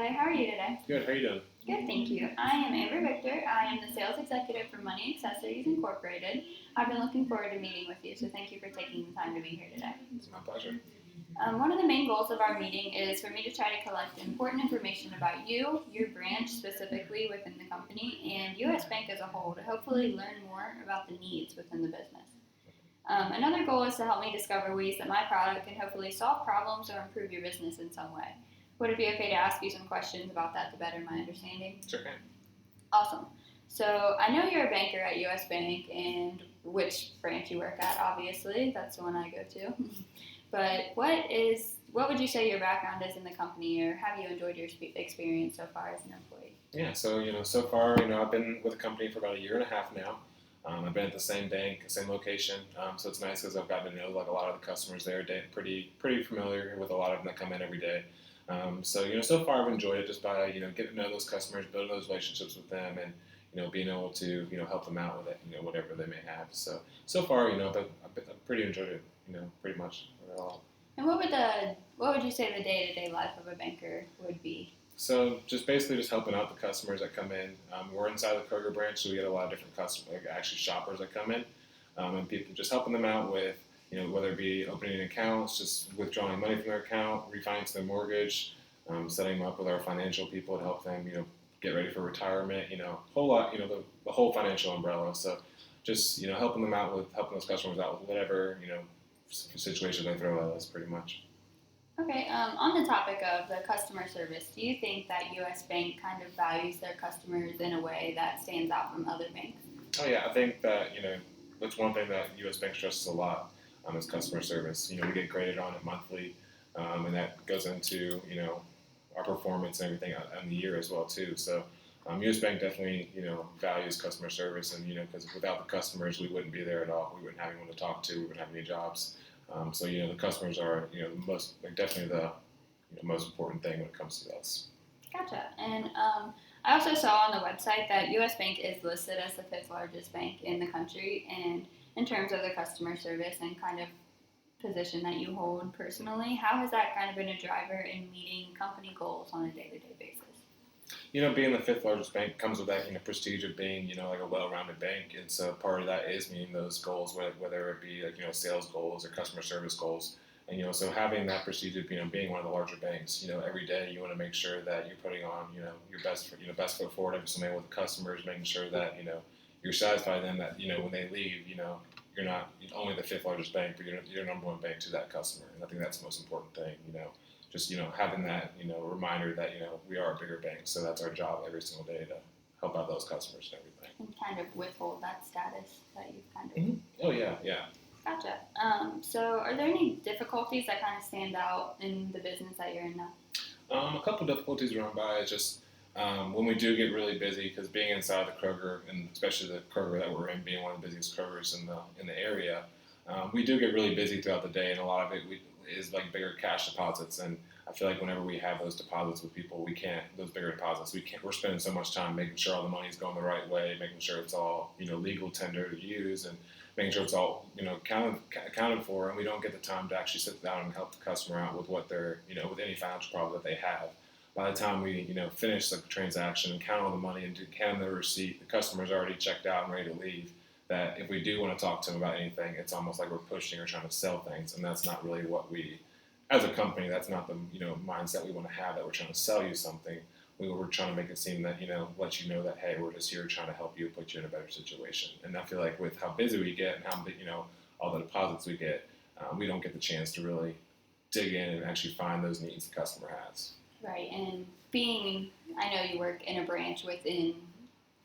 Hi, how are you today? Good. How you doing? Good, thank you. I am Amber Victor. I am the sales executive for Money Accessories Incorporated. I've been looking forward to meeting with you, so thank you for taking the time to be here today. It's my pleasure. One of the main goals of our meeting is for me to try to collect important information about you, your branch specifically within the company, and US Bank as a whole to hopefully learn more about the needs within the business. Another goal is to help me discover ways that my product can hopefully solve problems or improve your business in some way. Would it be okay to ask you some questions about that to better my understanding? Sure can. Awesome. So I know you're a banker at US Bank, and which branch you work at, obviously. That's the one I go to. But what would you say your background is in the company, or have you enjoyed your experience so far as an employee? Yeah. So so far, I've been with the company for about a year and a half now. I've been at the same bank, same location. So it's nice because I've gotten to know like a lot of the customers there. Pretty familiar with a lot of them that come in every day. So far I've enjoyed it just by getting to know those customers, building those relationships with them, and being able to help them out with it, whatever they may have. So far I've pretty enjoyed it, pretty much all. And what would you say the day-to-day life of a banker would be? So just basically just helping out the customers that come in. We're inside the Kroger branch, so we get a lot of different customers, like actually shoppers that come in, and people just helping them out with whether it be opening accounts, just withdrawing money from their account, refinancing their mortgage, setting them up with our financial people to help them get ready for retirement. Whole lot, the whole financial umbrella. So just helping them out with helping those customers out with whatever situation they throw at us, pretty much. Okay, on the topic of the customer service, do you think that US Bank kind of values their customers in a way that stands out from other banks? Oh yeah, I think that that's one thing that U.S. Bank stresses a lot is customer service. We get graded on it monthly, and that goes into our performance and everything on the year as well too. So U.S. Bank definitely values customer service, and because without the customers we wouldn't be there at all. We wouldn't have anyone to talk to. We wouldn't have any jobs. So the customers are the most definitely the most important thing when it comes to us. Gotcha. And I also saw on the website that US Bank is listed as the fifth largest bank in the country, and in terms of the customer service and kind of position that you hold personally, how has that kind of been a driver in meeting company goals on a day-to-day basis? Being the fifth largest bank comes with that prestige of being like a well-rounded bank, and so part of that is meeting those goals, whether it be like sales goals or customer service goals. And so having that prestige of being one of the larger banks, every day you want to make sure that you're putting on your best foot forward every single day with the customers, making sure that you're satisfied them that when they leave you're not only the fifth largest bank, but you're number one bank to that customer. And I think that's the most important thing. Just having that reminder that we are a bigger bank, so that's our job every single day to help out those customers and everything. And kind of withhold that status that you've kind of. Mm-hmm. Oh yeah. Gotcha. So are there any difficulties that kind of stand out in the business that you're in now? A couple of difficulties run by is just when we do get really busy, because being inside the Kroger, and especially the Kroger that we're in, being one of the busiest Krogers in the area, we do get really busy throughout the day, and a lot of it is like bigger cash deposits. And I feel like whenever we have those deposits with people, those bigger deposits, we're spending so much time making sure all the money's going the right way, making sure it's all legal tender to use, and making sure it's all accounted for, and we don't get the time to actually sit down and help the customer out with what they're with any financial problem that they have. By the time we finish the transaction and count all the money and count the receipt, the customer's already checked out and ready to leave. That if we do want to talk to them about anything, it's almost like we're pushing or trying to sell things, and that's not really what we, as a company, that's not the mindset we want to have. That we're trying to sell you something. We're trying to make it seem that let you know that hey, we're just here trying to help you, put you in a better situation. And I feel like with how busy we get and how all the deposits we get, we don't get the chance to really dig in and actually find those needs the customer has. Right, and I know you work in a branch within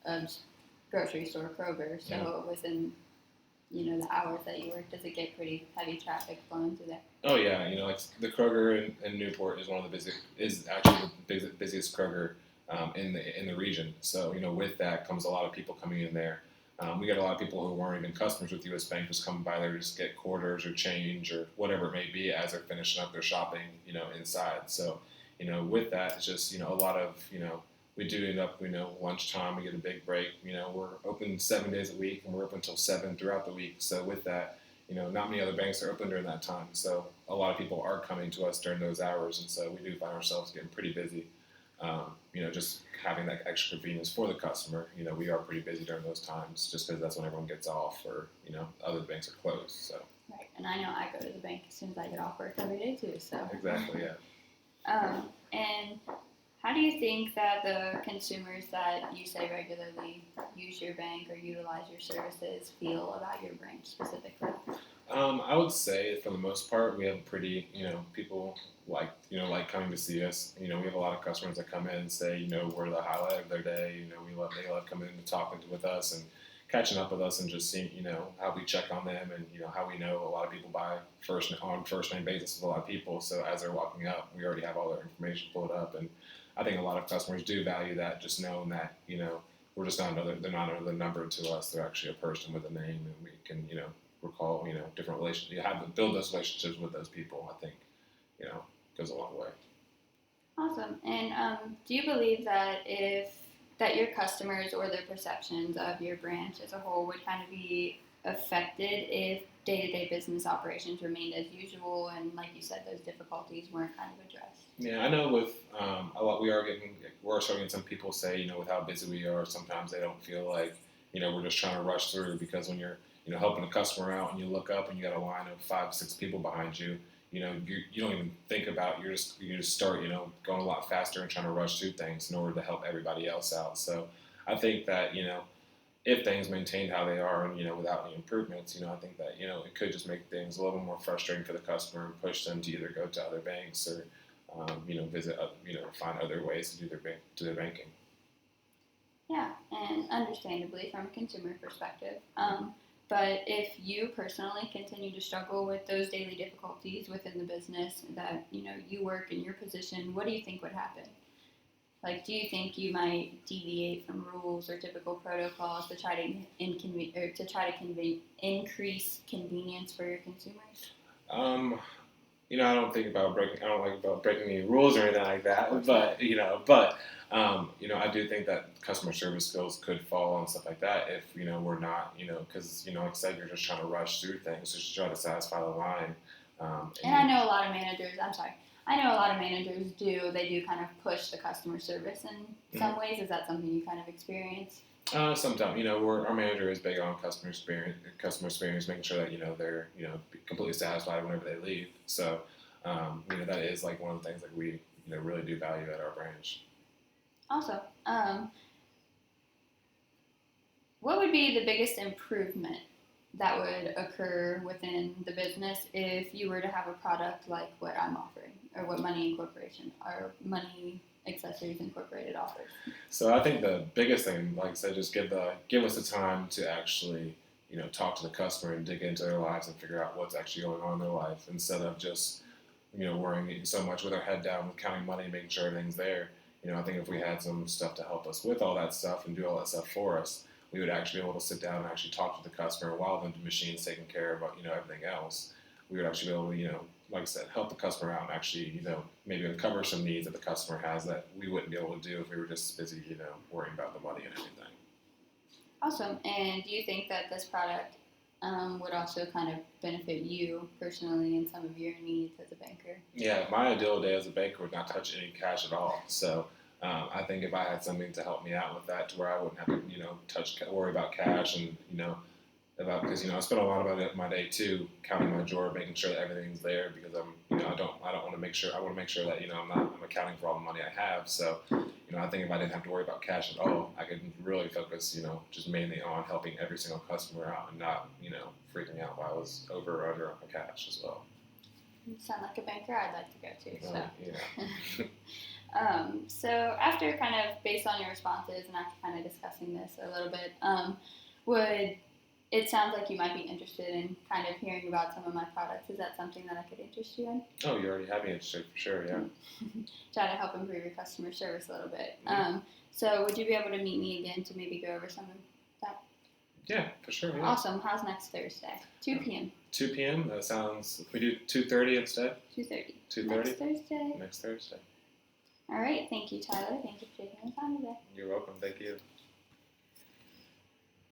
a grocery store, Kroger, so Yeah. within the hours that you work, does it get pretty heavy traffic flowing through there? Oh yeah, like the Kroger in Newport is one of the is actually the busiest Kroger in the region. So with that comes a lot of people coming in there. We get a lot of people who weren't even customers with U.S. Bank just coming by there to just get quarters or change or whatever it may be as they're finishing up their shopping inside. So with that, it's just a lot of we do end up lunchtime. We get a big break. We're open 7 days a week, and we're open until 7 throughout the week. So with that, not many other banks are open during that time. So a lot of people are coming to us during those hours, and so we do find ourselves getting pretty busy. just having that extra convenience for the customer. We are pretty busy during those times just because that's when everyone gets off or, other banks are closed. So Right, and I know I go to the bank as soon as I get off work every day too. So exactly, yeah. And how do you think that the consumers that you say regularly use your bank or utilize your services feel about your branch specifically? I would say for the most part, we have pretty, people like coming to see us. We have a lot of customers that come in and say, we're the highlight of their day. They love coming in and talking with us and catching up with us and just seeing, how we check on them and, how we know a lot of people buy on first name basis with a lot of people. So as they're walking up, we already have all their information pulled up. And I think a lot of customers do value that, just knowing that, they're not another number to us. They're actually a person with a name and we can, recall, different relationships. You have to build those relationships with those people, I think, goes a long way. Awesome. And do you believe that your customers or their perceptions of your branch as a whole would kind of be affected if day-to-day business operations remained as usual and, like you said, those difficulties weren't kind of addressed? Yeah, I know with a lot, we're starting to get some people say, with how busy we are, sometimes they don't feel like, we're just trying to rush through because when you're, helping a customer out and you look up and you got a line of 5-6 people behind you, you don't even think about, you just start, going a lot faster and trying to rush through things in order to help everybody else out. So I think that, if things maintained how they are and, without any improvements, I think that, it could just make things a little more frustrating for the customer and push them to either go to other banks or, visit, find other ways to do their banking. Yeah, and understandably from a consumer perspective. But if you personally continue to struggle with those daily difficulties within the business that you work in your position, what do you think would happen? Like, do you think you might deviate from rules or typical protocols to try to increase convenience for your consumers? I don't think about breaking. I don't like about breaking any rules or anything like that. I do think that customer service skills could fall and stuff like that if we're not, because like I said, you're just trying to rush through things, just try to satisfy the line. And I know a lot of managers. I'm sorry. I know a lot of managers do. They do kind of push the customer service in some ways. Is that something you kind of experience? Sometimes, our manager is big on customer experience, making sure that they're completely satisfied whenever they leave. So, that is like one of the things that we really do value at our branch. Also, what would be the biggest improvement that would occur within the business if you were to have a product like what I'm offering, or what Money Incorporation or Money Accessories Incorporated offers? So I think the biggest thing, like I said, just give us the time to actually talk to the customer and dig into their lives and figure out what's actually going on in their life instead of just worrying so much with our head down, counting money, making sure everything's there. I think if we had some stuff to help us with all that stuff and do all that stuff for us, we would actually be able to sit down and actually talk to the customer while the machine's taking care of everything else. We would actually be able to like I said, help the customer out and actually maybe uncover some needs that the customer has that we wouldn't be able to do if we were just busy worrying about the money and everything. Awesome. And do you think that this product would also kind of benefit you personally in some of your needs as a banker? Yeah, my ideal day as a banker would not touch any cash at all. So I think if I had something to help me out with that, to where I wouldn't have to worry about cash and because I spend a lot of my day too counting my drawer, making sure that everything's there because I don't want to make sure that I'm accounting for all the money I have. So I think if I didn't have to worry about cash at all, I could really focus just mainly on helping every single customer out and not freaking out while I was over or under on my cash as well. You sound like a banker I'd like to go to. So. Yeah. So after kind of based on your responses and after kind of discussing this a little bit, it sounds like you might be interested in kind of hearing about some of my products. Is that something that I could interest you in? Oh, you already have me interested for sure, yeah. Try to help improve your customer service a little bit. So would you be able to meet me again to maybe go over some of that? Yeah, for sure, yeah. Awesome. How's next Thursday? 2 p.m. 2 p.m.? That sounds, we do 2:30 instead? 2:30. 2:30? Next Thursday. All right. Thank you, Tyler. Thank you for taking the time today. You're welcome. Thank you.